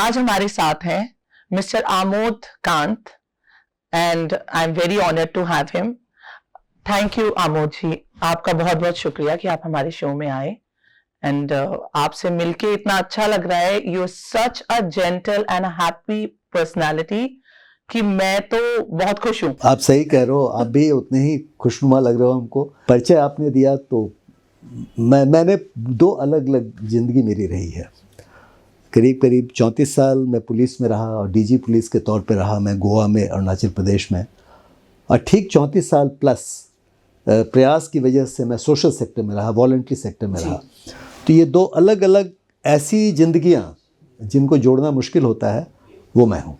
आज हमारे साथ हैं mister Amod Kant and I am very honoured to have him. Thank you Amod ji, आपका बहुत बहुत शुक्रिया कि आप हमारे शो में आए एंड आपसे मिलके इतना अच्छा लग रहा है। You are such a gentle and happy personality कि मैं तो बहुत खुश हूँ। आप सही कह रहे हो, आप भी उतने ही खुशनुमा लग रहे हो हमको। परिचय आपने दिया तो मैंने दो अलग अलग ज़िंदगी मेरी रही है। करीब करीब 34 साल मैं पुलिस में रहा और डीजी पुलिस के तौर पे रहा मैं गोवा में, अरुणाचल प्रदेश में। और ठीक 34 साल प्लस प्रयास की वजह से मैं सोशल सेक्टर में रहा, वॉलंटरी सेक्टर में रहा। तो ये दो अलग अलग ऐसी ज़िंदगियाँ जिनको जोड़ना मुश्किल होता है, वो मैं हूँ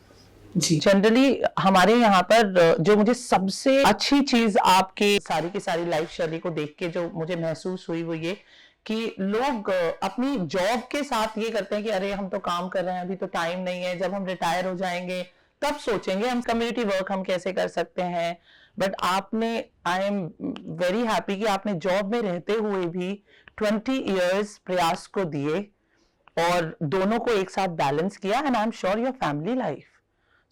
जी। जनरली हमारे यहाँ पर जो मुझे सबसे अच्छी चीज आपके सारी की सारी लाइफ शैली को देख के जो मुझे महसूस हुई वो ये कि लोग अपनी जॉब के साथ ये करते हैं कि अरे हम तो काम कर रहे हैं, अभी तो टाइम नहीं है, जब हम रिटायर हो जाएंगे तब सोचेंगे हम कम्युनिटी वर्क हम कैसे कर सकते हैं। बट आपने, आई एम वेरी हैप्पी कि आपने जॉब में रहते हुए भी 20 इयर्स प्रयास को दिए और दोनों को एक साथ बैलेंस किया and I am sure your family life.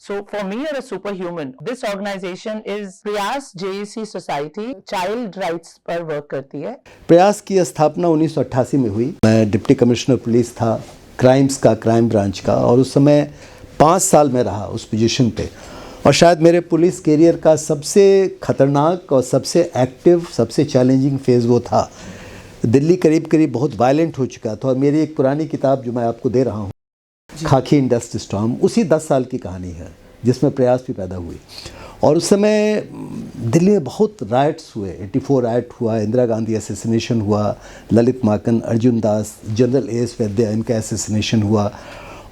So for me, you're a superhuman. This organization is प्रयास JAC Society, चाइल्ड राइट्स पर वर्क करती है। प्रयास की स्थापना 1988 में हुई। मैं डिप्टी कमिश्नर पुलिस था, क्राइम ब्रांच का, और उस समय 5 साल में रहा उस पोजीशन पे। और शायद मेरे पुलिस कैरियर का सबसे ख़तरनाक और सबसे एक्टिव, सबसे चैलेंजिंग फेज़ वो था। दिल्ली करीब करीब बहुत वायलेंट हो चुका था और मेरी एक पुरानी किताब जो मैं आपको दे रहा हूँ, खाकी इन डस्ट स्टॉर्म, उसी 10 साल की कहानी है जिसमें प्रयास भी पैदा हुई। और उस समय दिल्ली में बहुत राइट्स हुए, 84 राइट हुआ, इंदिरा गांधी असैसिनेशन हुआ, ललित माकन, अर्जुन दास, जनरल एस वैद्य, इनका असैसिनेशन हुआ,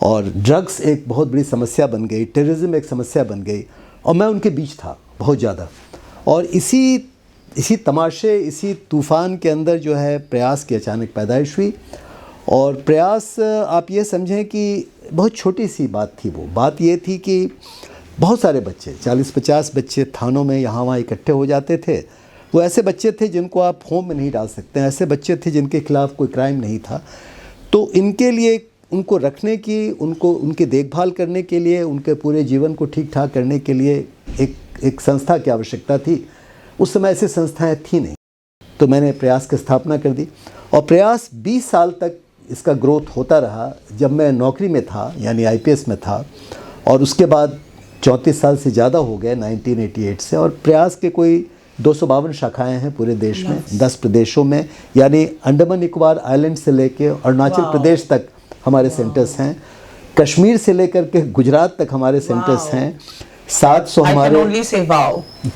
और ड्रग्स एक बहुत बड़ी समस्या बन गई, टेररिज्म एक समस्या बन गई, और मैं उनके बीच था बहुत ज़्यादा। और इसी तमाशे, इसी तूफ़ान के अंदर जो है प्रयास की अचानक पैदाइश हुई। और प्रयास, आप ये समझें कि बहुत छोटी सी बात थी। वो बात ये थी कि बहुत सारे बच्चे, 40-50 बच्चे थानों में यहाँ वहाँ इकट्ठे हो जाते थे। वो ऐसे बच्चे थे जिनको आप होम में नहीं डाल सकते, ऐसे बच्चे थे जिनके खिलाफ़ कोई क्राइम नहीं था। तो इनके लिए, उनको रखने की, उनकी देखभाल करने के लिए, उनके पूरे जीवन को ठीक ठाक करने के लिए एक संस्था की आवश्यकता थी। उस समय ऐसी संस्थाएँ थी नहीं, तो मैंने प्रयास की स्थापना कर दी। और प्रयास 20 साल तक इसका ग्रोथ होता रहा। जब मैं नौकरी में था, यानी IPS में था, और उसके बाद 34 साल से ज़्यादा हो गए 1988 से। और प्रयास के कोई 252 शाखाएं हैं पूरे देश में, 10 प्रदेशों में, यानी अंडमान निकोबार आइलैंड से लेके अरुणाचल प्रदेश तक हमारे सेंटर्स हैं, कश्मीर से लेकर के गुजरात तक हमारे सेंटर्स हैं। 700 हमारे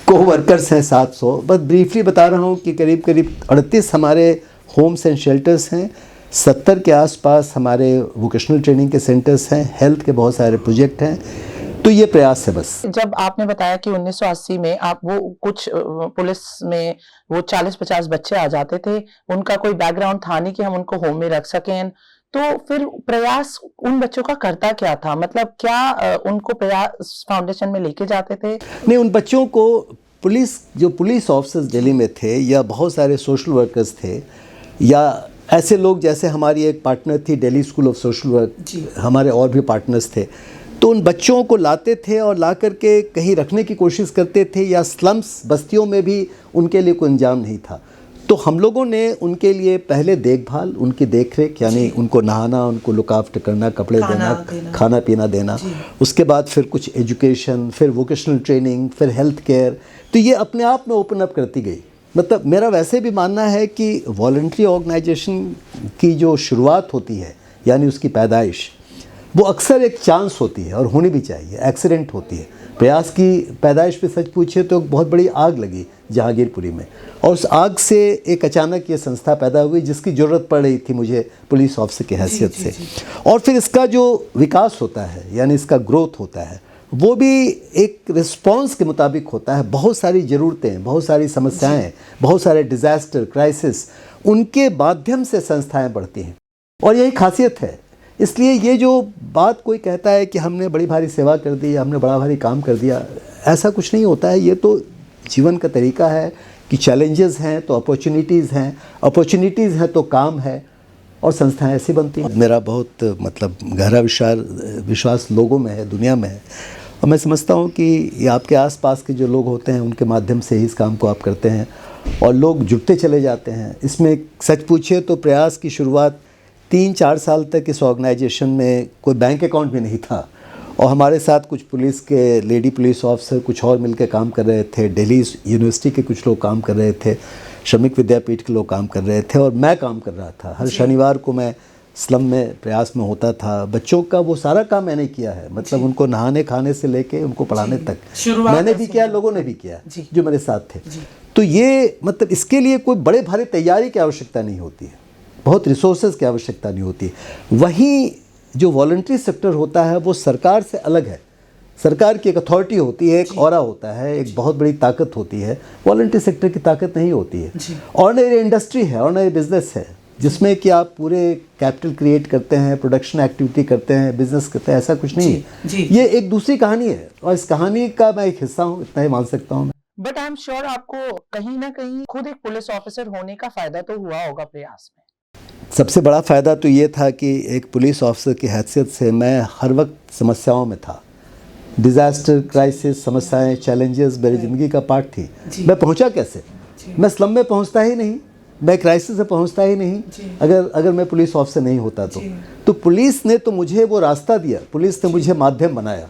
को वर्कर्स हैं, 700। बस ब्रीफली बता रहा हूँ कि करीब करीब 38 हमारे होम्स एंड शेल्टर्स हैं, 70 के आसपास हमारे वोकेशनल ट्रेनिंग के सेंटर्स हैं, हेल्थ के बहुत सारे प्रोजेक्ट हैं। तो ये प्रयास है बस। जब आपने बताया कि 1980 में आप वो कुछ पुलिस में वो 40-50 बच्चे आ जाते थे, उनका कोई बैकग्राउंड था नहीं कि हम उनको होम में रख सकें, तो फिर प्रयास उन बच्चों का करता क्या था? मतलब क्या उनको प्रयास फाउंडेशन में लेके जाते थे? नहीं, उन बच्चों को पुलिस ऑफिसर्स दिल्ली में थे, या बहुत सारे सोशल वर्कर्स थे, या ऐसे लोग जैसे हमारी एक पार्टनर थी Delhi school of social work, हमारे और भी पार्टनर्स थे। तो उन बच्चों को लाते थे और ला करके कहीं रखने की कोशिश करते थे, या स्लम्स बस्तियों में भी उनके लिए कोई इंतजाम नहीं था। तो हम लोगों ने उनके लिए पहले देखभाल, उनकी देखरेख, यानी उनको नहाना, उनको लुक आफ्टर करना, कपड़े देना, खाना पीना देना, उसके बाद फिर कुछ एजुकेशन, फिर वोकेशनल ट्रेनिंग, फिर हेल्थ केयर। तो ये अपने आप में ओपन अप करती गई। मतलब मेरा वैसे भी मानना है कि वॉलंटरी ऑर्गेनाइजेशन की जो शुरुआत होती है, यानी उसकी पैदाइश, वो अक्सर एक चांस होती है और होनी भी चाहिए, एक्सीडेंट होती है। प्रयास की पैदाइश पे सच पूछे तो बहुत बड़ी आग लगी जहांगीरपुरी में, और उस आग से एक अचानक ये संस्था पैदा हुई जिसकी ज़रूरत पड़ रही थी मुझे पुलिस ऑफिसर की हैसियत से। और फिर इसका जो विकास होता है, यानी इसका ग्रोथ होता है, वो भी एक रिस्पॉन्स के मुताबिक होता है। बहुत सारी ज़रूरतें, बहुत सारी समस्याएं, बहुत सारे डिज़ास्टर, क्राइसिस, उनके माध्यम से संस्थाएं बढ़ती हैं, और यही खासियत है। इसलिए ये जो बात कोई कहता है कि हमने बड़ी भारी सेवा कर दी, हमने बड़ा भारी काम कर दिया, ऐसा कुछ नहीं होता है। ये तो जीवन का तरीका है कि चैलेंजेस हैं तो अपॉर्चुनिटीज़ हैं, अपॉर्चुनिटीज़ हैं तो काम है। और संस्थाएं ऐसी बनती हैं। मेरा बहुत मतलब गहरा विश्वास लोगों में है, दुनिया में है, और मैं समझता हूँ कि ये आपके आसपास के जो लोग होते हैं उनके माध्यम से ही इस काम को आप करते हैं और लोग जुटते चले जाते हैं। इसमें सच पूछिए तो प्रयास की शुरुआत 3-4 साल तक इस ऑर्गेनाइजेशन में कोई बैंक अकाउंट भी नहीं था, और हमारे साथ कुछ पुलिस के लेडी पुलिस ऑफिसर कुछ और मिलकर काम कर रहे थे, दिल्ली यूनिवर्सिटी के कुछ लोग काम कर रहे थे, श्रमिक विद्यापीठ के लोग काम कर रहे थे, और मैं काम कर रहा था। हर शनिवार को मैं स्लम में प्रयास में होता था। बच्चों का वो सारा काम मैंने किया है, मतलब उनको नहाने खाने से लेके उनको पढ़ाने तक मैंने भी किया, लोगों ने भी किया जो मेरे साथ थे। तो ये मतलब इसके लिए कोई बड़े भारी तैयारी की आवश्यकता नहीं होती है, बहुत रिसोर्सेज की आवश्यकता नहीं होती है। वहीं जो वॉलंटरी सेक्टर होता है वो सरकार से अलग है। सरकार की एक अथॉरिटी होती है, एक ऑरा होता है, एक बहुत बड़ी ताकत होती है। वॉलंटरी सेक्टर की ताकत नहीं होती है। ऑर्डिनरी इंडस्ट्री है, ऑर्डिनरी बिजनेस है, जिसमें कि आप पूरे कैपिटल क्रिएट करते हैं, प्रोडक्शन एक्टिविटी करते हैं, बिजनेस करते हैं, ऐसा कुछ नहीं है। ये एक दूसरी कहानी है, और इस कहानी का मैं एक हिस्सा हूँ, इतना ही मान सकता हूँ। बट आई एम श्योर आपको कहीं ना कहीं खुद एक पुलिस ऑफिसर होने का फायदा तो हुआ होगा प्रयास में। सबसे बड़ा फ़ायदा तो ये था कि एक पुलिस ऑफिसर की हैसियत से मैं हर वक्त समस्याओं में था। डिज़ास्टर, क्राइसिस, समस्याएं, चैलेंजेस मेरी ज़िंदगी का पार्ट थी। मैं पहुंचा कैसे? मैं स्लम में पहुंचता ही नहीं, मैं क्राइसिस से पहुंचता ही नहीं अगर मैं पुलिस ऑफिसर नहीं होता तो पुलिस ने तो मुझे वो रास्ता दिया, पुलिस ने मुझे माध्यम बनाया,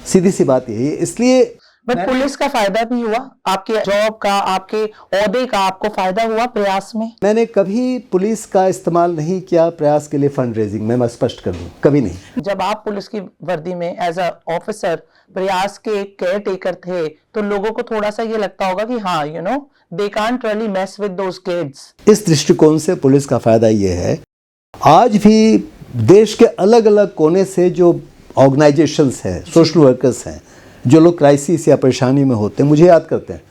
सीधी सी बात यही है। इसलिए बट पुलिस का फायदा भी हुआ, आपके जॉब का, आपके ओहदे का आपको फायदा हुआ प्रयास में? मैंने कभी पुलिस का इस्तेमाल नहीं किया प्रयास के लिए फंड रेजिंग में, मैं स्पष्ट कर दूं, कभी नहीं। जब आप पुलिस की वर्दी में एज अ ऑफिसर प्रयास के केयर टेकर थे तो लोगों को थोड़ा सा ये लगता होगा कि हाँ they can't really mess with those kids. इस दृष्टिकोण से पुलिस का फायदा ये है, आज भी देश के अलग अलग कोने से जो ऑर्गेनाइजेशंस हैं, सोशल वर्कर्स हैं, जो लोग क्राइसिस या परेशानी में होते हैं, मुझे याद करते हैं।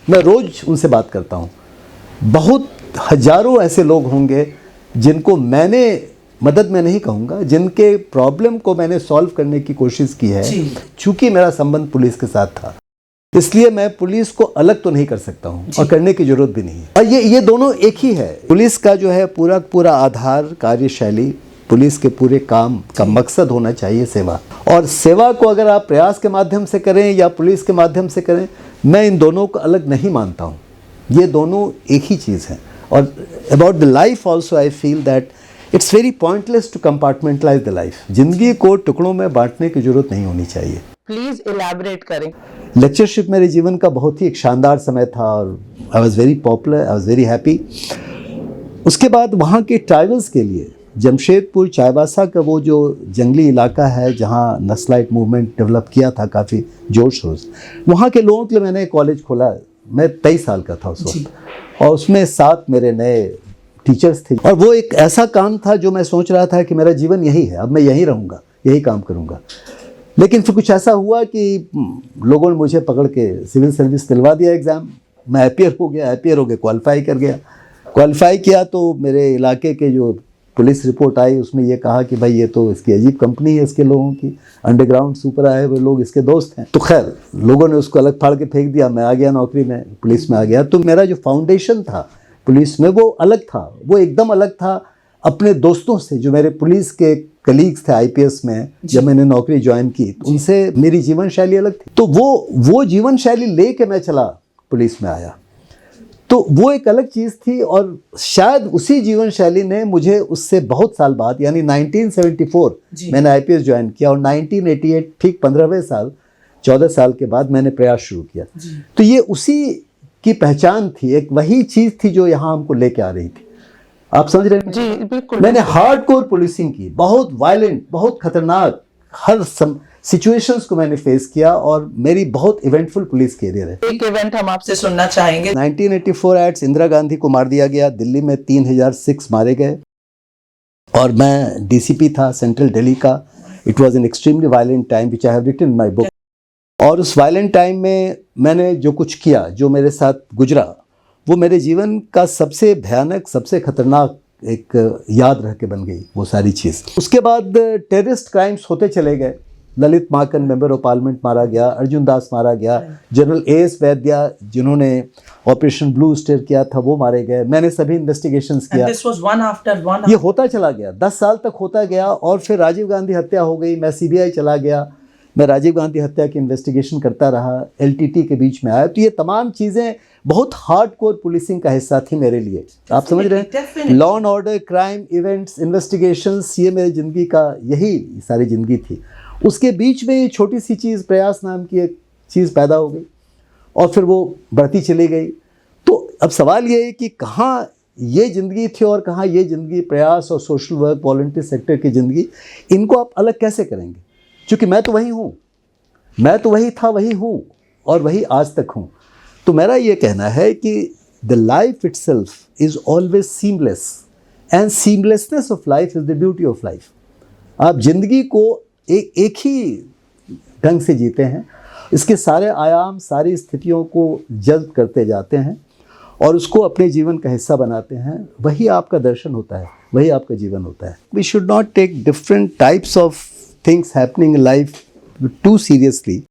मैं रोज़ उनसे बात करता हूँ। बहुत हजारों ऐसे लोग होंगे जिनको मैंने मदद में नहीं कहूँगा, जिनके प्रॉब्लम को मैंने सॉल्व करने की कोशिश की है। चूँकि मेरा संबंध पुलिस के साथ था, इसलिए मैं पुलिस को अलग तो नहीं कर सकता हूँ, और करने की जरूरत भी नहीं है। और ये दोनों एक ही है। पुलिस का जो है पूरा आधार, कार्यशैली, पुलिस के पूरे काम का मकसद होना चाहिए सेवा। और सेवा को अगर आप प्रयास के माध्यम से करें या पुलिस के माध्यम से करें, मैं इन दोनों को अलग नहीं मानता हूँ। ये दोनों एक ही चीज़ हैं। और about the life also I feel that it's very pointless to compartmentalise the life. जिंदगी को टुकड़ों में बांटने की जरूरत नहीं होनी चाहिए। प्लीज इलैबोरेट करें। लेक्चरशिप मेरे जीवन का बहुत ही एक शानदार समय था, और I was very popular, I was very happy. उसके बाद वहाँ के ट्राइबल्स के लिए जमशेदपुर चाईबासा का वो जो जंगली इलाका है जहाँ नस्लाइट मूवमेंट डेवलप किया था काफ़ी जोर शोर से, वहाँ के लोगों के लिए मैंने कॉलेज खोला। मैं 23 साल का था उस वक्त, और उसमें 7 मेरे नए टीचर्स थे। और वो एक ऐसा काम था जो मैं सोच रहा था कि मेरा जीवन यही है, अब मैं यहीं रहूँगा, यही काम करूँगा। लेकिन फिर कुछ ऐसा हुआ कि लोगों ने मुझे पकड़ के सिविल सर्विस दिलवा दिया एग्ज़ाम। मैं अपियर हो गया, क्वालिफाई कर गया। क्वालिफाई किया तो मेरे इलाके के जो पुलिस रिपोर्ट आई उसमें ये कहा कि भाई ये तो इसकी अजीब कंपनी है, इसके लोगों की अंडरग्राउंड सुपर आए हुए लोग इसके दोस्त हैं। तो खैर लोगों ने उसको अलग फाड़ के फेंक दिया। मैं आ गया नौकरी में, पुलिस में आ गया। तो मेरा जो फाउंडेशन था पुलिस में वो अलग था, वो एकदम अलग था अपने दोस्तों से, जो मेरे पुलिस के कलीग्स थे आईपीएस में। जब मैंने नौकरी ज्वाइन की तो उनसे मेरी जीवन शैली अलग थी। तो वो जीवन शैली ले के मैं चला पुलिस में आया, तो वो एक अलग चीज़ थी। और शायद उसी जीवन शैली ने मुझे उससे बहुत साल बाद, यानी 1974 मैंने आईपीएस ज्वाइन किया, और 1988 ठीक 15वें साल, 14 साल के बाद मैंने प्रयास शुरू किया। तो ये उसी की पहचान थी, एक वही चीज़ थी जो यहाँ हमको लेके आ रही थी। आप समझ रहे हैं? जी बिल्कुल। मैंने हार्डकोर पुलिसिंग की, बहुत वायलेंट, बहुत खतरनाक, हर सिचुएशंस को मैंने फेस किया, और मेरी बहुत इवेंटफुल पुलिस कैरियर है। एक इवेंट हम आपसे सुनना चाहेंगे। 1984 एट्स इंदिरा गांधी को मार दिया गया, दिल्ली में 3000 सिख्स मारे गए, और मैं डीसीपी था सेंट्रल दिल्ली का। It was an extremely violent time which I have written in my book. और उस वायलेंट टाइम में मैंने जो कुछ किया, जो मेरे साथ गुजरा, वो मेरे जीवन का सबसे भयानक, सबसे खतरनाक एक याद रह के बन गई वो सारी चीज़। उसके बाद टेररिस्ट क्राइम्स होते चले गए, ललित माकन मेंबर ऑफ पार्लियामेंट मारा गया, अर्जुन दास मारा गया, जनरल एएस वैद्या जिन्होंने ऑपरेशन ब्लू स्टार किया था वो मारे गए। मैंने सभी इन्वेस्टिगेशंस किया। This was one after one. ये होता चला गया, 10 साल तक होता गया और फिर राजीव गांधी हत्या हो गई, मैं सीबीआई चला गया, मैं राजीव गांधी हत्या की इन्वेस्टिगेशन करता रहा, एलटीटी के बीच में आया। तो ये तमाम चीज़ें बहुत हार्डकोर पुलिसिंग का हिस्सा थी मेरे लिए। आप समझ रहे हैं, law and order, crime events, investigations, ये मेरी ज़िंदगी का यही सारी ज़िंदगी थी। उसके बीच में ये छोटी सी चीज़ प्रयास नाम की एक चीज़ पैदा हो गई और फिर वो बढ़ती चली गई। तो अब सवाल ये है कि कहाँ ये ज़िंदगी थी और कहाँ ये ज़िंदगी, प्रयास और सोशल वर्क, वॉलंटियर सेक्टर की ज़िंदगी, इनको आप अलग कैसे करेंगे? क्योंकि मैं तो वही हूँ, मैं तो वही था, वही हूँ और वही आज तक हूँ। तो मेरा ये कहना है कि the life itself is always seamless and seamlessness of life is the beauty of life. आप ज़िंदगी को एक ही ढंग से जीते हैं, इसके सारे आयाम, सारी स्थितियों को जल्द करते जाते हैं और उसको अपने जीवन का हिस्सा बनाते हैं, वही आपका दर्शन होता है, वही आपका जीवन होता है। We should not take different types of things happening in life too seriously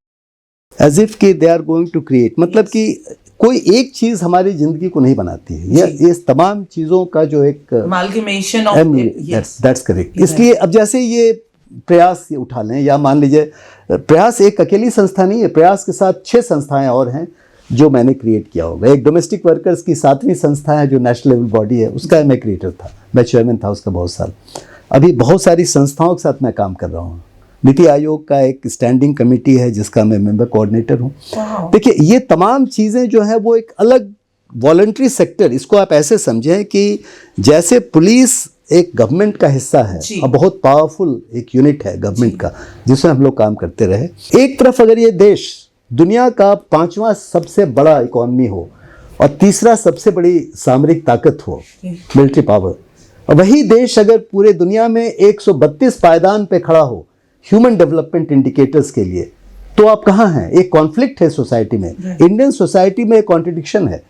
as if कि they are going to create, मतलब कि कोई एक चीज़ हमारी ज़िंदगी को नहीं बनाती है। ये तमाम चीज़ों का जो एक amalgamation of दैट्स करेक्ट। इसलिए अब जैसे ये प्रयास ये उठा लें, या मान लीजिए प्रयास एक अकेली संस्था नहीं है, प्रयास के साथ 6 संस्थाएं और हैं जो मैंने क्रिएट किया होगा। एक डोमेस्टिक वर्कर्स की 7वीं संस्था है जो नेशनल लेवल बॉडी है, उसका मैं क्रिएटर था, मैं चेयरमैन था उसका बहुत साल। अभी बहुत सारी संस्थाओं के साथ मैं काम कर रहा हूँ। नीति आयोग का एक स्टैंडिंग कमेटी है जिसका मैं मेंबर कोऑर्डिनेटर हूँ। देखिए ये तमाम चीज़ें जो है वो एक अलग वॉलंटरी सेक्टर, इसको आप ऐसे समझें कि जैसे पुलिस एक गवर्नमेंट का हिस्सा है और बहुत पावरफुल एक यूनिट है गवर्नमेंट का जिसमें हम लोग काम करते रहे। एक तरफ अगर ये देश दुनिया का 5वां सबसे बड़ा इकोनॉमी हो और 3रा सबसे बड़ी सामरिक ताकत हो, मिलिट्री पावर, और वही देश अगर पूरे दुनिया में 132 पायदान पे खड़ा हो ह्यूमन डेवलपमेंट इंडिकेटर्स के लिए, तो आप कहाँ हैं? एक कॉन्फ्लिक्ट है सोसाइटी में, इंडियन सोसाइटी में एक कॉन्ट्रडिक्शन है।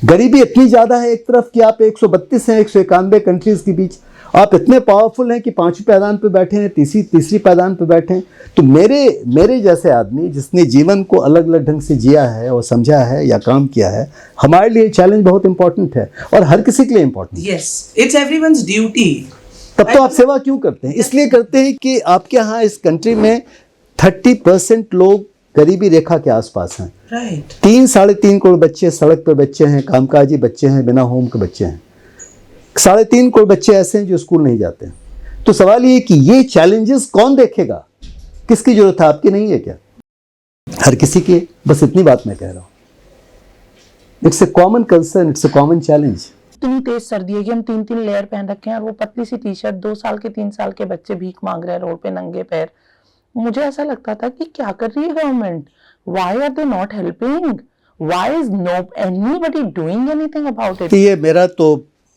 गरीबी इतनी ज़्यादा है एक तरफ कि आप 132 हैं 191 कंट्रीज़ के बीच, आप इतने पावरफुल हैं कि 5वीं पायदान पे बैठे हैं, तीसरी पायदान पे बैठे हैं। तो मेरे जैसे आदमी जिसने जीवन को अलग अलग ढंग से जिया है और समझा है या काम किया है, हमारे लिए चैलेंज बहुत इंपॉर्टेंट है और हर किसी के लिए इंपॉर्टेंट है। Yes, it's everyone's duty. तब तो आप सेवा क्यों करते हैं? इसलिए करते हैं कि आपके यहाँ इस कंट्री में 30% लोग गरीबी रेखा के आसपास हैं। Right. 3-3.5 करोड़ बच्चे सड़क पर बच्चे हैं, कामकाजी बच्चे हैं, बिना होम के बच्चे हैं। 3.5 करोड़ बच्चे ऐसे हैं जो स्कूल नहीं जाते हैं। तो सवाल ये कि ये चैलेंजेस कौन देखेगा? किसकी जरूरत है? आपकी नहीं है क्या? हर किसी की। बस इतनी बात मैं कह रहा हूँ। It's a common concern, it's a common challenge. इतनी तेज सर्दी है कि हम 3 लेयर पहन रखे हैं और वो पतली सी टी-शर्ट 2 साल के 3 साल के बच्चे भीख मांग रहे हैं रोड पे नंगे पैर। मुझे ऐसा लगता था कि क्या कर रही है government? Why are they not helping? Why is anybody doing anything about it?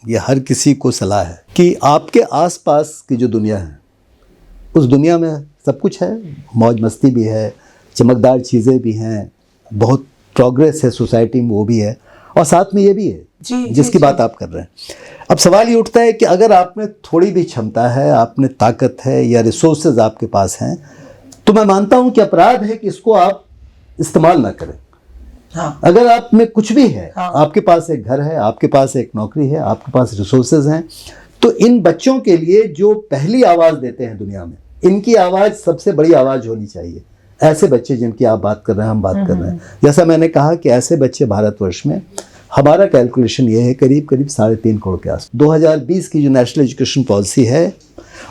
ये हर किसी को सलाह है कि आपके आसपास की जो दुनिया है उस दुनिया में सब कुछ है, मौज मस्ती भी है, चमकदार चीज़ें भी हैं, बहुत प्रोग्रेस है सोसाइटी में, वो भी है, और साथ में ये भी है जिसकी बात आप कर रहे हैं। अब सवाल ये उठता है कि अगर आप में थोड़ी भी क्षमता है, आप में ताकत है या रिसोर्सेज आपके पास हैं, तो मैं मानता हूं कि अपराध है कि इसको आप इस्तेमाल ना करें। हाँ। अगर आप में कुछ भी है, आपके पास एक घर है, आपके पास एक नौकरी है, आपके पास रिसोर्सेज हैं, तो इन बच्चों के लिए जो पहली आवाज़ देते हैं दुनिया में, इनकी आवाज़ सबसे बड़ी आवाज़ होनी चाहिए। ऐसे बच्चे जिनकी आप बात कर रहे हैं, हम बात कर रहे हैं, जैसा मैंने कहा कि ऐसे बच्चे भारतवर्ष में, हमारा कैलकुलेशन ये है करीब 3.5 करोड़ के आस। 2020 की जो नेशनल एजुकेशन पॉलिसी है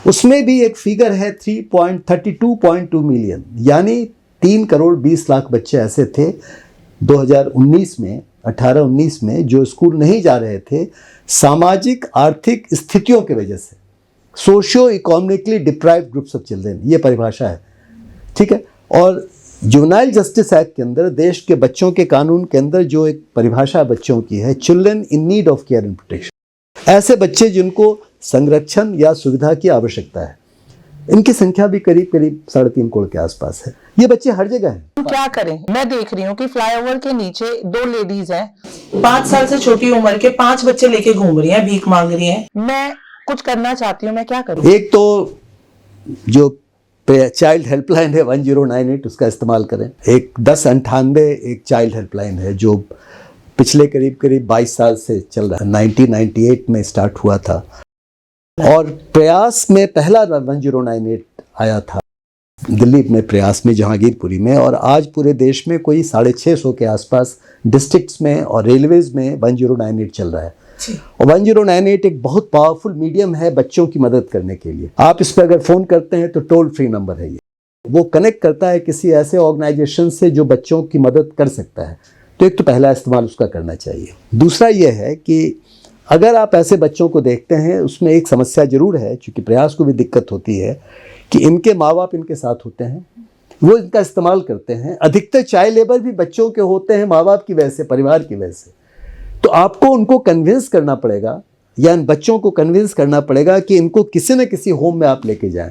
उसमें भी एक फिगर है 32.2 मिलियन, यानी 3 करोड़ 20 लाख बच्चे ऐसे थे 2019 में, 18-19 में, जो स्कूल नहीं जा रहे थे सामाजिक आर्थिक स्थितियों की वजह से। Socio economically deprived groups of children, ये परिभाषा है, ठीक है। और जुवेनाइल जस्टिस एक्ट के अंदर, देश के बच्चों के कानून के अंदर जो एक परिभाषा बच्चों की है, children in need of care and protection, ऐसे बच्चे जिनको संरक्षण या सुविधा की आवश्यकता है, इनकी संख्या भी करीब 3.5 करोड़ के आसपास है। ये बच्चे हर जगह हैं। हम क्या करें? मैं देख रही हूँ कि फ्लाईओवर के नीचे 2 लेडीज हैं, 5 साल से छोटी उम्र के 5 बच्चे लेके घूम रही हैं, भीख मांग रही हैं। मैं कुछ करना चाहती हूँ, मैं क्या करूँ? एक तो जो चाइल्ड हेल्पलाइन है 1098, उसका इस्तेमाल करें। एक 1098 एक चाइल्ड हेल्पलाइन है जो पिछले करीब 22 साल से चल रहा है, 1998 में स्टार्ट हुआ था। और प्रयास में पहला 1098 आया था दिल्ली में, प्रयास में, जहांगीरपुरी में, और आज पूरे देश में कोई 650 के आसपास डिस्ट्रिक्ट्स में और रेलवेज में 1098 चल रहा है। और 1098 एक बहुत पावरफुल मीडियम है बच्चों की मदद करने के लिए। आप इस पर अगर फ़ोन करते हैं तो टोल फ्री नंबर है ये, वो कनेक्ट करता है किसी ऐसे ऑर्गेनाइजेशन से जो बच्चों की मदद कर सकता है। तो एक तो पहला इस्तेमाल उसका करना चाहिए। दूसरा ये है कि अगर आप ऐसे बच्चों को देखते हैं, उसमें एक समस्या ज़रूर है, चूँकि प्रयास को भी दिक्कत होती है कि इनके माँ बाप इनके साथ होते हैं, वो इनका इस्तेमाल करते हैं। अधिकतर चाइल्ड लेबर भी बच्चों के होते हैं माँ बाप की वजह से, परिवार की वजह से। तो आपको उनको कन्विंस करना पड़ेगा, या इन बच्चों को कन्विंस करना पड़ेगा कि इनको किसी न किसी होम में आप लेके जाएं।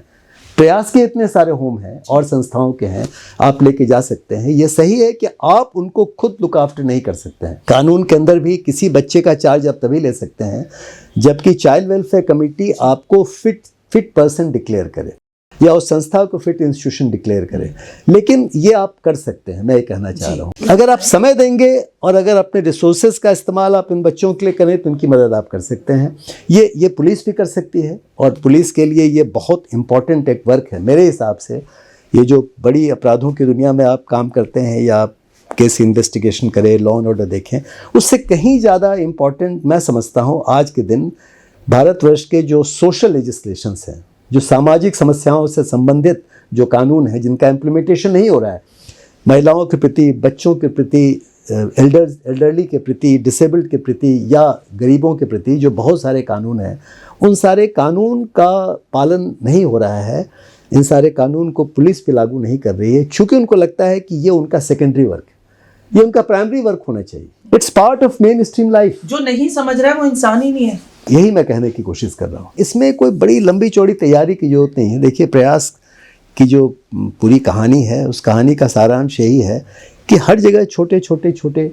प्रयास के इतने सारे होम हैं और संस्थाओं के हैं, आप लेके जा सकते हैं। ये सही है कि आप उनको खुद लुक आफ्टर नहीं कर सकते हैं। कानून के अंदर भी किसी बच्चे का चार्ज आप तभी ले सकते हैं जबकि चाइल्ड वेलफेयर कमेटी आपको फिट पर्सन डिक्लेयर करे या उस संस्था को फिट इंस्टीट्यूशन डिक्लेयर करे। लेकिन ये आप कर सकते हैं, मैं ये कहना चाह रहा हूँ। अगर आप समय देंगे और अगर अपने रिसोर्सेज का इस्तेमाल आप इन बच्चों के लिए करें तो उनकी मदद आप कर सकते हैं। ये पुलिस भी कर सकती है, और पुलिस के लिए ये बहुत इम्पॉर्टेंट एक वर्क है मेरे हिसाब से। ये जो बड़ी अपराधों की दुनिया में आप काम करते हैं या आप केस इन्वेस्टिगेशन करें, लॉ एंड ऑर्डर देखें, उससे कहीं ज़्यादा इम्पॉर्टेंट मैं समझता हूँ आज के दिन भारतवर्ष के जो सोशल लेजिस्लेशंस हैं, जो सामाजिक समस्याओं से संबंधित जो कानून है जिनका इम्प्लीमेंटेशन नहीं हो रहा है, महिलाओं के प्रति, बच्चों के प्रति, एल्डरली के प्रति, डिसेबल्ड के प्रति या गरीबों के प्रति जो बहुत सारे कानून हैं, उन सारे कानून का पालन नहीं हो रहा है। इन सारे कानून को पुलिस पे लागू नहीं कर रही है, क्योंकि उनको लगता है कि ये उनका सेकेंडरी वर्क है, ये उनका प्राइमरी वर्क होना चाहिए। It's part of main stream life. जो नहीं समझ रहा है वो इंसान ही नहीं है, यही मैं कहने की कोशिश कर रहा हूँ। इसमें कोई बड़ी लंबी चौड़ी तैयारी की जरूरत नहीं है। देखिए, प्रयास की जो पूरी कहानी है, उस कहानी का सारांश यही है कि हर जगह छोटे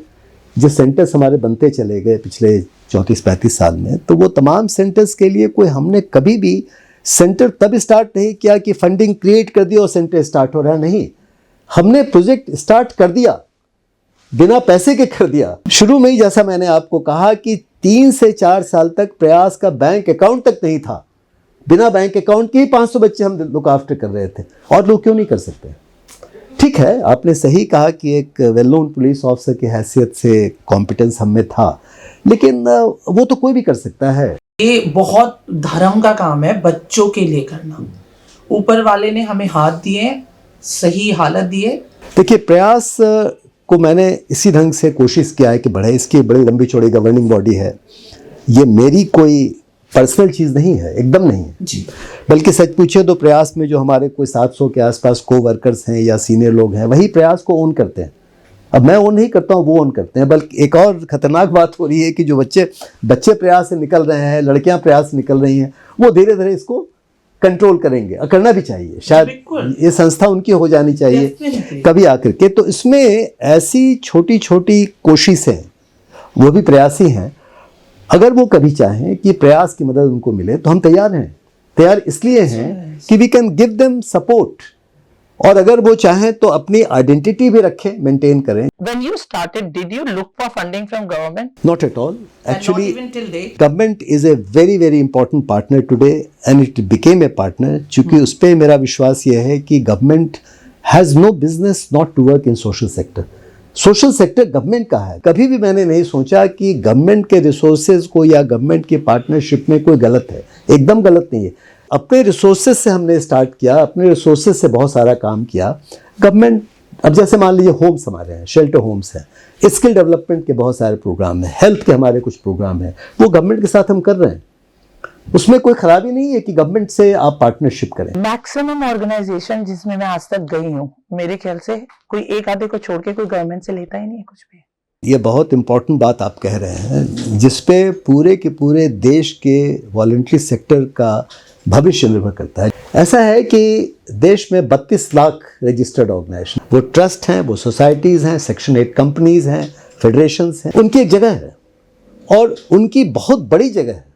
जो सेंटर्स हमारे बनते चले गए पिछले 34-35 साल में, तो वो तमाम सेंटर्स के लिए कोई हमने कभी भी सेंटर तब स्टार्ट नहीं किया कि फंडिंग क्रिएट कर दिया और सेंटर स्टार्ट हो रहा है। नहीं, हमने प्रोजेक्ट स्टार्ट कर दिया, बिना पैसे के कर दिया। शुरू में ही जैसा मैंने आपको कहा कि 3 से 4 साल तक प्रयास का बैंक अकाउंट तक नहीं था। बिना बैंक अकाउंट के ही 500 बच्चे हम लुक आफ्टर कर रहे थे, और लोग क्यों नहीं कर सकते? ठीक है, आपने सही कहा कि एक वेल नोन पुलिस ऑफिसर की हैसियत से कॉम्पिटेंस हम में था, लेकिन वो तो कोई भी कर सकता है। ये बहुत धर्म का काम है बच्चों के लिए करना। ऊपर वाले ने हमें हाथ दिए, सही हालत दिए। देखिए, प्रयास को मैंने इसी ढंग से कोशिश किया है कि बढ़े। इसकी बड़ी लंबी चौड़ी गवर्निंग बॉडी है, ये मेरी कोई पर्सनल चीज़ नहीं है, एकदम नहीं है जी। बल्कि सच पूछे तो प्रयास में जो हमारे कोई 700 के आसपास को वर्कर्स हैं या सीनियर लोग हैं, वही प्रयास को ओन करते हैं। अब मैं ओन नहीं करता हूँ, वो ओन करते हैं। बल्कि एक और ख़तरनाक बात हो रही है कि जो बच्चे प्रयास से निकल रहे हैं, लड़कियाँ प्रयास से निकल रही हैं, वो धीरे धीरे इसको कंट्रोल करेंगे, और करना भी चाहिए। शायद ये संस्था उनकी हो जानी चाहिए कभी आकर के। तो इसमें ऐसी छोटी छोटी कोशिशें, वो भी प्रयासी हैं, अगर वो कभी चाहें कि प्रयास की मदद उनको मिले तो हम तैयार हैं। तैयार इसलिए हैं कि we can give them support, और अगर वो चाहें तो अपनी आइडेंटिटी भी रखें, मेंटेन करें। When you started, did you look for funding from government? Not at all. Actually, not even till date. Government is a very very important partner today, and it became a partner. चूँकि उस पर मेरा विश्वास ये है कि government has no business not to work in social sector. Social sector government का है। कभी भी मैंने नहीं सोचा कि गवर्नमेंट के रिसोर्सेज को या गवर्नमेंट की पार्टनरशिप में कोई गलत है, एकदम गलत नहीं है। अपने रिसोर्सेज से हमने स्टार्ट किया, अपने रिसोर्सेज से बहुत सारा काम किया। गवर्नमेंट, अब जैसे मान लीजिए होम्स हमारे हैं, शेल्टर होम्स हैं, स्किल डेवलपमेंट के बहुत सारे प्रोग्राम हैं, हेल्थ के हमारे कुछ प्रोग्राम हैं, वो गवर्नमेंट के साथ हम कर रहे हैं। उसमें कोई खराबी नहीं है कि गवर्नमेंट से आप पार्टनरशिप करें। मैक्सिमम ऑर्गेनाइजेशन जिसमें मैं आज तक गई हूँ, मेरे ख्याल से कोई एक आधे को छोड़ के कोई गवर्नमेंट से लेता ही नहीं है कुछ भी। ये बहुत इंपॉर्टेंट बात आप कह रहे हैं, जिसपे पूरे के पूरे देश के वॉलंटरी सेक्टर का भविष्य निर्भर करता है। ऐसा है कि देश में 32 लाख रजिस्टर्ड ऑर्गेनाइजेशन, वो ट्रस्ट हैं, वो सोसाइटीज़ हैं, सेक्शन 8 कंपनीज़ हैं, फेडरेशंस हैं, उनकी एक जगह है और उनकी बहुत बड़ी जगह है।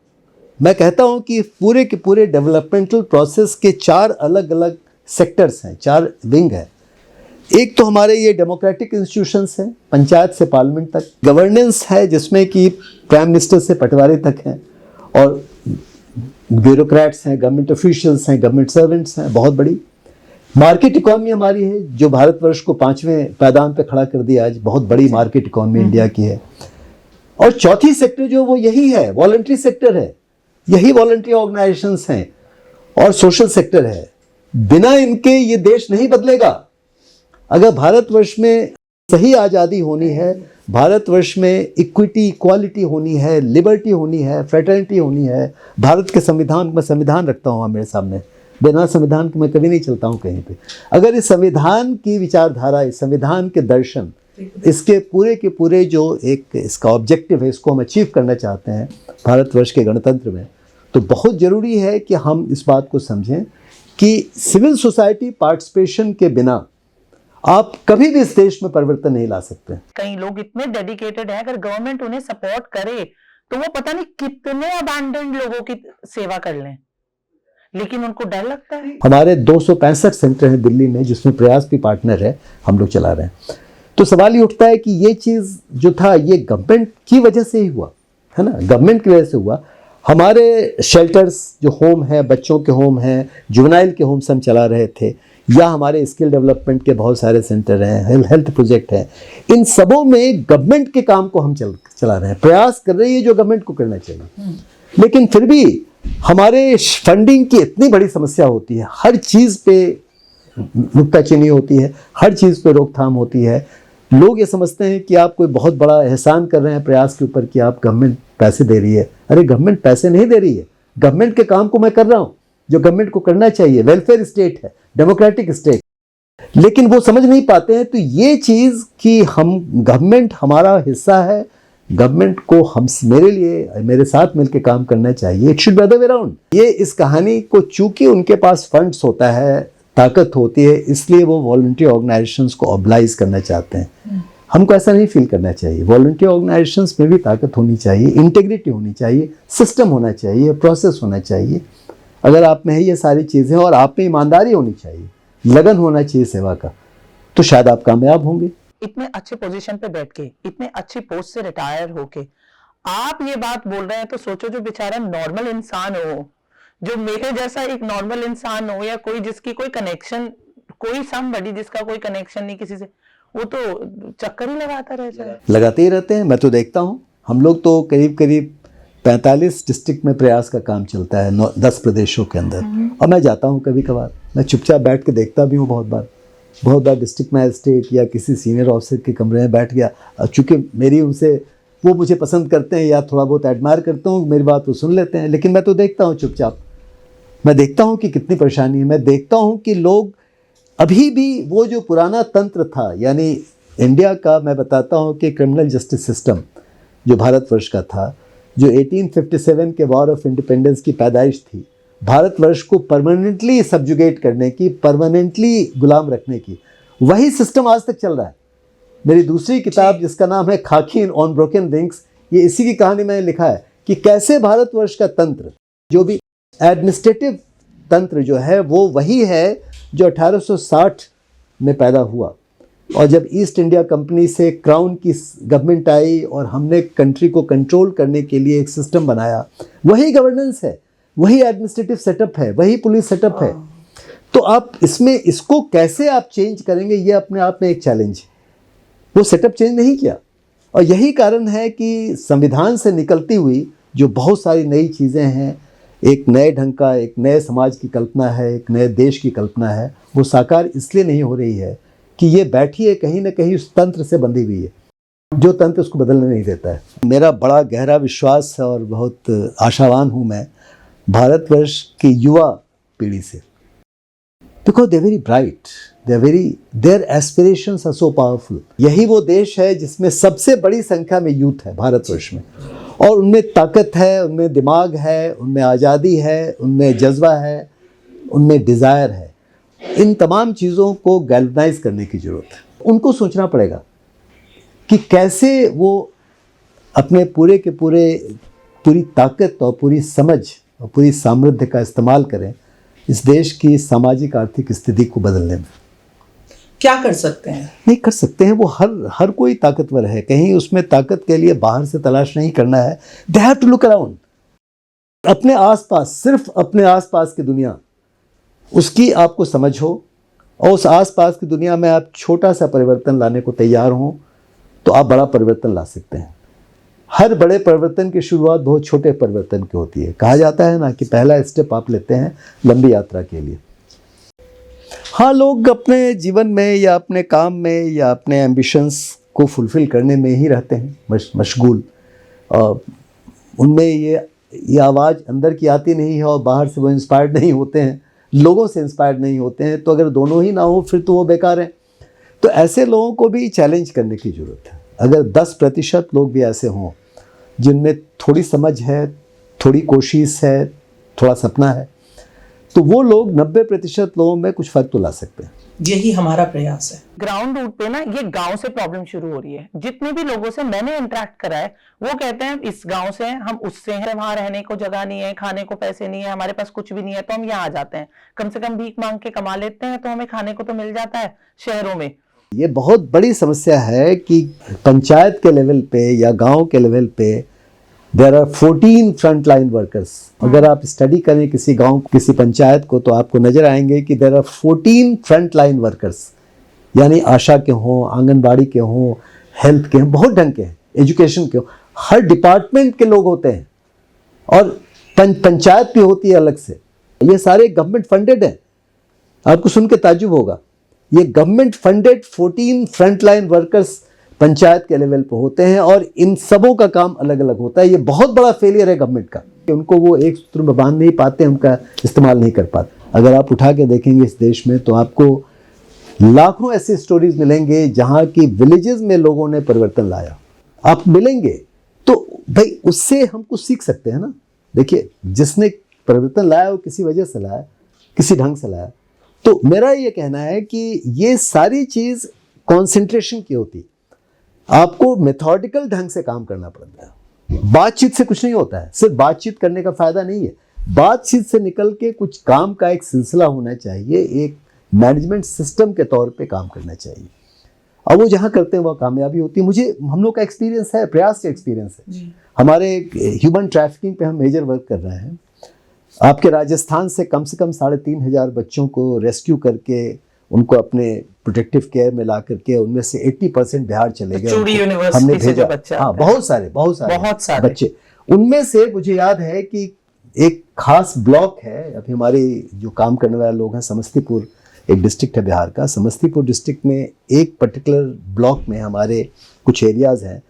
मैं कहता हूं कि पूरे के पूरे डेवलपमेंटल प्रोसेस के 4 अलग अलग सेक्टर्स हैं, 4 विंग है। एक तो हमारे ये डेमोक्रेटिक इंस्टीट्यूशंस हैं, पंचायत से पार्लियामेंट तक। गवर्नेंस है जिसमें कि प्राइम मिनिस्टर से पटवारी तक हैं, और ब्यूरोक्रेट्स हैं, गवर्नमेंट ऑफिशियल्स हैं, गवर्नमेंट सर्वेंट्स हैं, बहुत बड़ी। मार्केट इकोनॉमी हमारी है जो भारतवर्ष को 5वें पायदान पे खड़ा कर दिया आज, बहुत बड़ी मार्केट इकोनॉमी इंडिया की है। और चौथी सेक्टर जो वो यही है, वॉलंटरी सेक्टर है, यही वॉलंटरी ऑर्गेनाइजेशंस हैं और सोशल सेक्टर है। बिना इनके ये देश नहीं बदलेगा। अगर भारतवर्ष में सही आज़ादी होनी है, भारतवर्ष में इक्विटी, इक्वालिटी होनी है, लिबर्टी होनी है, फ्रेटर्निटी होनी है, भारत के संविधान, मैं संविधान रखता हूँ मेरे सामने, बिना संविधान के मैं कभी नहीं चलता हूँ कहीं पे। अगर इस संविधान की विचारधारा, इस संविधान के दर्शन, इसके पूरे के पूरे जो एक इसका ऑब्जेक्टिव है, इसको हम अचीव करना चाहते हैं भारतवर्ष के गणतंत्र में, तो बहुत ज़रूरी है कि हम इस बात को समझें कि सिविल सोसाइटी पार्टिसिपेशन के बिना आप कभी भी इस देश में परिवर्तन नहीं ला सकते। कई लोग इतने डेडिकेटेड हैं, अगर गवर्नमेंट उन्हें सपोर्ट करे तो वो पता नहीं कितने अबैंडन्ड लोगों की सेवा कर लें, लेकिन उनको डर लगता है। हमारे 265 सेंटर हैं दिल्ली में, जिसमें प्रयास भी पार्टनर है, हम लोग चला रहे हैं। तो सवाल ये उठता है कि ये चीज़ जो था ये गवर्नमेंट की वजह से ही हुआ है ना, गवर्नमेंट की वजह से हुआ। हमारे शेल्टर्स जो होम है, बच्चों के होम हैं, जुवेनाइल के होम्स हम चला रहे थे, या हमारे स्किल डेवलपमेंट के बहुत सारे सेंटर हैं, हेल्थ प्रोजेक्ट हैं, इन सबों में गवर्नमेंट के काम को हम चला रहे हैं, प्रयास कर रही है जो गवर्नमेंट को करना चाहिए। लेकिन फिर भी हमारे फंडिंग की इतनी बड़ी समस्या होती है, हर चीज़ पे नुक्ताचीनी होती है, हर चीज़ पे रोकथाम होती है। लोग ये समझते हैं कि आप कोई बहुत बड़ा एहसान कर रहे हैं प्रयास के ऊपर कि आप गवर्नमेंट पैसे दे रही है। अरे गवर्नमेंट पैसे नहीं दे रही है, गवर्नमेंट के काम को मैं कर रहा हूँ जो गवर्नमेंट को करना चाहिए। वेलफेयर स्टेट है, डेमोक्रेटिक स्टेट, लेकिन वो समझ नहीं पाते हैं। तो ये चीज़ कि हम गवर्नमेंट हमारा हिस्सा है, गवर्नमेंट को हम मेरे लिए मेरे साथ मिलकर काम करना चाहिए। It should be other way around. ये इस कहानी को चूंकि उनके पास फंड्स होता है, ताकत होती है, इसलिए वो वॉलंटरी ऑर्गेनाइजेशंस को ऑब्लाइज करना चाहते हैं। हमको ऐसा नहीं फील करना चाहिए। वॉलंटरी ऑर्गेनाइजेशंस में भी ताकत होनी चाहिए, इंटीग्रिटी होनी चाहिए, सिस्टम होना चाहिए, प्रोसेस होना चाहिए। अगर आप में है ये सारी चीज़ें और आप में ईमानदारी होनी चाहिए, लगन होना चाहिए सेवा का, तो शायद आप कामयाब होंगे। इतने अच्छे पोजीशन पे बैठ के, इतने अच्छी पोस्ट से रिटायर होके आप ये बात बोल रहे हैं, तो सोचो जो बेचारा नॉर्मल इंसान हो, जो मेरे जैसा एक नॉर्मल इंसान हो, या कोई जिसकी कोई कनेक्शन, कोई समबडी जिसका कोई कनेक्शन नहीं किसी से, वो तो चक्कर ही लगाता रह जाए। लगाते ही रहते हैं। मैं तो देखता हूँ, हम लोग तो करीब करीब 45 डिस्ट्रिक्ट में प्रयास का काम चलता है 10 प्रदेशों के अंदर, और मैं जाता हूँ कभी कभार, मैं चुपचाप बैठ के देखता भी हूँ। बहुत बार डिस्ट्रिक्ट मैजिस्ट्रेट या किसी सीनियर ऑफिसर के कमरे में बैठ गया, चूँकि मेरी उनसे, वो मुझे पसंद करते हैं या थोड़ा बहुत एडमायर करता हूँ, मेरी बात वो सुन लेते हैं, लेकिन मैं तो देखता हूँ चुपचाप। मैं देखता हूँ कि कितनी परेशानी है, मैं देखता हूँ कि लोग अभी भी वो जो पुराना तंत्र था, यानी इंडिया का, मैं बताता हूँ कि क्रिमिनल जस्टिस सिस्टम जो भारतवर्ष का था, जो 1857 के वॉर ऑफ इंडिपेंडेंस की पैदाइश थी, भारतवर्ष को परमानेंटली सब्जुगेट करने की, परमानेंटली गुलाम रखने की, वही सिस्टम आज तक चल रहा है। मेरी दूसरी किताब जिसका नाम है खाकी ऑन ब्रोकन विंग्स, ये इसी की कहानी मैंने लिखा है कि कैसे भारतवर्ष का तंत्र, जो भी एडमिनिस्ट्रेटिव तंत्र जो है, वो वही है जो 1860 में पैदा हुआ। और जब ईस्ट इंडिया कंपनी से क्राउन की गवर्नमेंट आई और हमने कंट्री को कंट्रोल करने के लिए एक सिस्टम बनाया, वही गवर्नेंस है, वही एडमिनिस्ट्रेटिव सेटअप है, वही पुलिस सेटअप है। तो आप इसमें इसको कैसे आप चेंज करेंगे, ये अपने आप में एक चैलेंज है। वो सेटअप चेंज नहीं किया, और यही कारण है कि संविधान से निकलती हुई जो बहुत सारी नई चीज़ें हैं, एक नए ढंग का, एक नए समाज की कल्पना है, एक नए देश की कल्पना है, वो साकार इसलिए नहीं हो रही है कि ये बैठी है कहीं ना कहीं उस तंत्र से बंधी हुई है, जो तंत्र उसको बदलने नहीं देता है। मेरा बड़ा गहरा विश्वास है और बहुत आशावान हूँ मैं भारतवर्ष की युवा पीढ़ी से, because they very bright, their aspirations are so powerful. यही वो देश है जिसमें सबसे बड़ी संख्या में यूथ है भारतवर्ष में, और उनमें ताकत है, उनमें दिमाग है, उनमें आज़ादी है, उनमें जज्बा है, उनमें डिज़ायर है। इन तमाम चीज़ों को गैल्वनाइज करने की ज़रूरत है। उनको सोचना पड़ेगा कि कैसे वो अपने पूरे के पूरे पूरी ताकत और पूरी समझ और पूरी सामर्थ्य का इस्तेमाल करें इस देश की सामाजिक आर्थिक स्थिति को बदलने में। क्या कर सकते हैं? नहीं कर सकते हैं, वो हर कोई ताकतवर है, कहीं उसमें ताकत के लिए बाहर से तलाश नहीं करना है। They have to look around, अपने आसपास, सिर्फ अपने आसपास की दुनिया, उसकी आपको समझ हो और उस आसपास की दुनिया में आप छोटा सा परिवर्तन लाने को तैयार हो तो आप बड़ा परिवर्तन ला सकते हैं। हर बड़े परिवर्तन की शुरुआत बहुत छोटे परिवर्तन की होती है। कहा जाता है ना कि पहला स्टेप आप लेते हैं लंबी यात्रा के लिए। हाँ, लोग अपने जीवन में या अपने काम में या अपने एम्बिशंस को फुलफिल करने में ही रहते हैं मशगूल। उनमें ये आवाज़ अंदर की आती नहीं है और बाहर से वो इंस्पायर्ड नहीं होते हैं, लोगों से इंस्पायर्ड नहीं होते हैं। तो अगर दोनों ही ना हो फिर तो वो बेकार है। तो ऐसे लोगों को भी चैलेंज करने की ज़रूरत है। अगर 10% लोग भी ऐसे हों जिनमें थोड़ी समझ है, थोड़ी कोशिश है, थोड़ा सपना है, तो वो लोग 90% लोगों में कुछ फर्क तो ला सकते हैं। यही हमारा प्रयास है। ग्राउंड रूट पे ना ये गांव से प्रॉब्लम शुरू हो रही है। जितने भी लोगों से मैंने इंटरेक्ट करा है वो कहते हैं इस गांव से हैं, हम उससे हैं, वहां रहने को जगह नहीं है, खाने को पैसे नहीं है, हमारे पास कुछ भी नहीं है, तो हम यहाँ आ जाते हैं, कम से कम भीख मांग के कमा लेते हैं तो हमें खाने को तो मिल जाता है शहरों में। ये बहुत बड़ी समस्या है कि पंचायत के लेवल पे या गांव के लेवल पे there are 14 front line workers. अगर आप स्टडी करें किसी गांव, किसी पंचायत को, तो आपको नजर आएंगे कि there are 14 front line workers, यानी आशा के हों, आंगनबाड़ी के हों, हेल्थ के हों, बहुत ढंग के हैं, एजुकेशन के हों, हर डिपार्टमेंट के लोग होते हैं। और पंचायत भी होती है अलग से। ये सारे गवर्नमेंट फंडेड हैं। आपको सुन के ताज्जुब होगा, ये government funded 14 front line workers panchayat के लेवल पर होते हैं और इन सबों का काम अलग अलग होता है। ये बहुत बड़ा फेलियर है गवर्नमेंट का कि उनको वो एक सूत्र में बांध नहीं पाते, उनका इस्तेमाल नहीं कर पाते। अगर आप उठा के देखेंगे इस देश में तो आपको लाखों ऐसी स्टोरीज मिलेंगे जहाँ की विलेजेस में लोगों ने परिवर्तन लाया। आप मिलेंगे तो भाई उससे हम कुछ सीख सकते हैं ना। देखिए, जिसने परिवर्तन लाया वो किसी वजह से लाया, किसी ढंग से लाया। तो मेरा ये कहना है कि ये सारी चीज़ कॉन्सेंट्रेशन की होती है। आपको मेथोडिकल ढंग से काम करना पड़ता है। बातचीत से कुछ नहीं होता है, सिर्फ बातचीत करने का फायदा नहीं है। बातचीत से निकल के कुछ काम का एक सिलसिला होना चाहिए, एक मैनेजमेंट सिस्टम के तौर पे काम करना चाहिए। और वो जहाँ करते हैं वह कामयाबी होती है। मुझे, हम लोग का एक्सपीरियंस है, प्रयास का एक्सपीरियंस है। हमारे ह्यूमन ट्रैफिकिंग पे हम मेजर वर्क कर रहे हैं। आपके राजस्थान से कम 3,500 बच्चों को रेस्क्यू करके उनको अपने प्रोटेक्टिव केयर में ला करके उनमें से 80% बिहार चले गए। हमने भेजा, हाँ, बहुत सारे बच्चे। उनमें से मुझे याद है कि एक खास ब्लॉक है, अभी हमारे जो काम करने वाले लोग हैं, समस्तीपुर एक डिस्ट्रिक्ट है बिहार का, समस्तीपुर डिस्ट्रिक्ट में एक पर्टिकुलर ब्लॉक में हमारे कुछ एरियाज हैं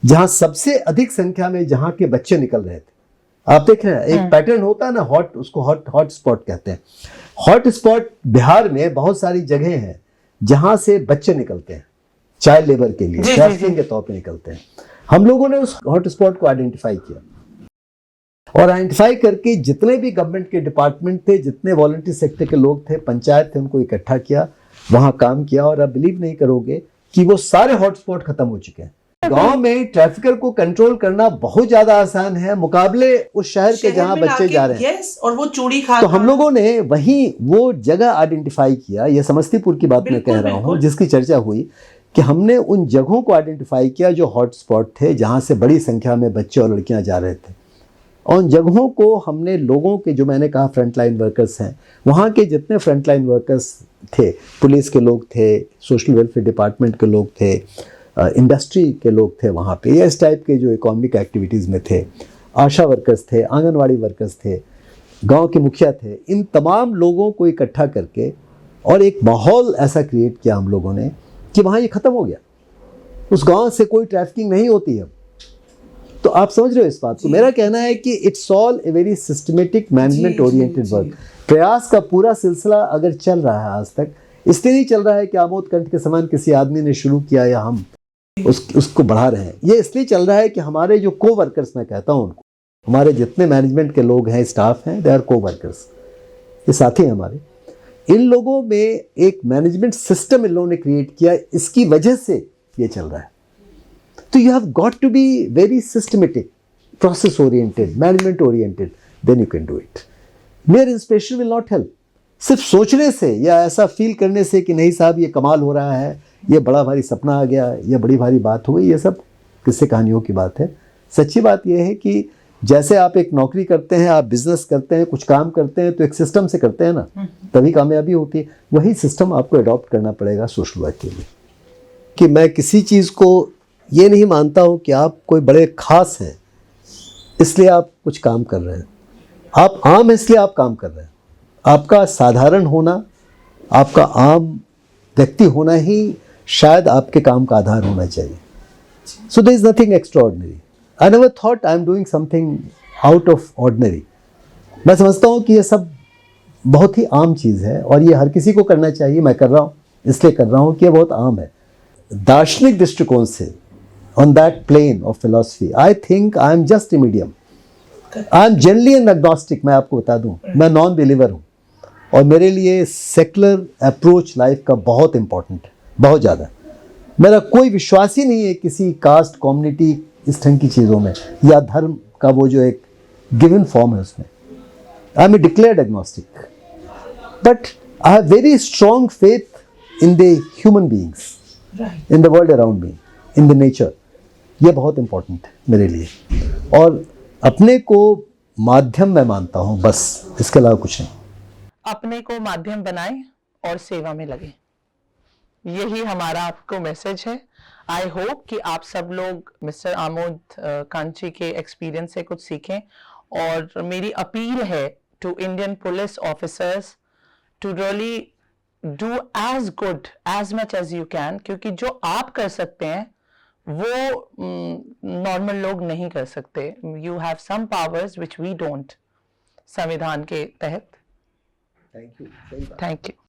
जहाँ सबसे अधिक संख्या में जहाँ के बच्चे निकल रहे थे। आप देख रहे हैं एक पैटर्न होता है ना, उसको हॉट स्पॉट कहते हैं। हॉट स्पॉट बिहार में बहुत सारी जगह हैं जहां से बच्चे निकलते हैं चाइल्ड लेबर के लिए, ट्रैफिकिंग के तौर पे निकलते हैं। हम लोगों ने उस हॉट स्पॉट को आइडेंटिफाई किया और आइडेंटिफाई करके जितने भी गवर्नमेंट के डिपार्टमेंट थे, जितने वॉलंटियर सेक्टर के लोग थे, पंचायत थे, उनको इकट्ठा किया, वहां काम किया। और आप बिलीव नहीं करोगे कि वो सारे हॉट स्पॉट खत्म हो चुके हैं। गांव में ट्रैफिकर को कंट्रोल करना बहुत ज्यादा आसान है मुकाबले उस शहर के जहां बच्चे जा रहे हैं। और वो चूड़ी खा, तो हम लोगों ने वहीं वो जगह आइडेंटिफाई किया। ये समस्तीपुर की बात मैं कह रहा हूँ जिसकी चर्चा हुई, कि हमने उन जगहों को आइडेंटिफाई किया जो हॉट स्पॉट थे, जहां से बड़ी संख्या में बच्चे और लड़कियां जा रहे थे। और उन जगहों को हमने लोगों के, जो मैंने कहा फ्रंटलाइन वर्कर्स हैं, वहाँ के जितने फ्रंटलाइन वर्कर्स थे, पुलिस के लोग थे, सोशल वेलफेयर डिपार्टमेंट के लोग थे, इंडस्ट्री के लोग थे वहाँ पे, या इस टाइप के जो इकोनॉमिक एक्टिविटीज़ में थे, आशा वर्कर्स थे, आंगनवाड़ी वर्कर्स थे, गांव के मुखिया थे, इन तमाम लोगों को इकट्ठा करके और एक माहौल ऐसा क्रिएट किया हम लोगों ने कि वहाँ ये ख़त्म हो गया। उस गांव से कोई ट्रैफिकिंग नहीं होती है। तो आप समझ रहे हो इस बात को। मेरा कहना है कि it's all a very systematic management oriented work. प्रयास का पूरा सिलसिला अगर चल रहा है आज तक, इसलिए नहीं चल रहा है कि आमोद कंठ के समान किसी आदमी ने शुरू किया या हम उसको बढ़ा रहे हैं। ये इसलिए चल रहा है कि हमारे जो को वर्कर्स, मैं कहता हूँ उनको, हमारे जितने मैनेजमेंट के लोग हैं, स्टाफ हैं, दे आर को वर्कर्स, ये साथी हैं हमारे। इन लोगों में एक मैनेजमेंट सिस्टम इन लोगों ने क्रिएट किया, इसकी वजह से ये चल रहा है। तो you have got to be very systematic, process oriented, management oriented, then you can do it. Mere inspiration will not help. सिर्फ सोचने से या ऐसा फील करने से कि नहीं साहब ये कमाल हो रहा है, ये बड़ा भारी सपना आ गया, ये बड़ी भारी बात हो गई, ये सब किस्से कहानियों की बात है। सच्ची बात यह है कि जैसे आप एक नौकरी करते हैं, आप बिजनेस करते हैं, कुछ काम करते हैं, तो एक सिस्टम से करते हैं ना, तभी कामयाबी होती है। वही सिस्टम आपको अडॉप्ट करना पड़ेगा सोशल वर्क के लिए। कि मैं किसी चीज़ को ये नहीं मानता हूँ कि आप कोई बड़े खास हैं इसलिए आप कुछ काम कर रहे हैं। आप आम हैं इसलिए आप काम कर रहे हैं। आपका साधारण होना, आपका आम व्यक्ति होना ही शायद आपके काम का आधार होना चाहिए। So there is nothing extraordinary. I never thought I am doing something out of ordinary. मैं समझता हूँ कि ये सब बहुत ही आम चीज़ है और ये हर किसी को करना चाहिए। मैं कर रहा हूँ इसलिए कर रहा हूँ कि ये बहुत आम है। दार्शनिक दृष्टिकोण से, on that plane of philosophy, I think I am just a medium. I am generally an agnostic. मैं आपको बता दूं, मैं नॉन बिलीवर हूँ और मेरे लिए सेकुलर अप्रोच लाइफ का बहुत इंपॉर्टेंट है, बहुत ज़्यादा। मेरा कोई विश्वास ही नहीं है किसी कास्ट, कम्युनिटी, इस ढंग की चीज़ों में, या धर्म का वो जो एक गिवन फॉर्म है उसमें। I am a declared agnostic, but I have very strong faith in the human beings, in the world around me, in the nature. ये बहुत इंपॉर्टेंट है मेरे लिए। और अपने को माध्यम मैं मानता हूँ, बस, इसके अलावा कुछ नहीं। अपने को माध्यम बनाएं और सेवा में लगे, यही हमारा आपको मैसेज है। आई होप कि आप सब लोग मिस्टर आमोद कांची के एक्सपीरियंस से कुछ सीखें। और मेरी अपील है to Indian police officers to really do as good as much as you can, क्योंकि जो आप कर सकते हैं वो नॉर्मल लोग नहीं कर सकते। You have some powers which we don't, संविधान के तहत। Thank you. Thank you.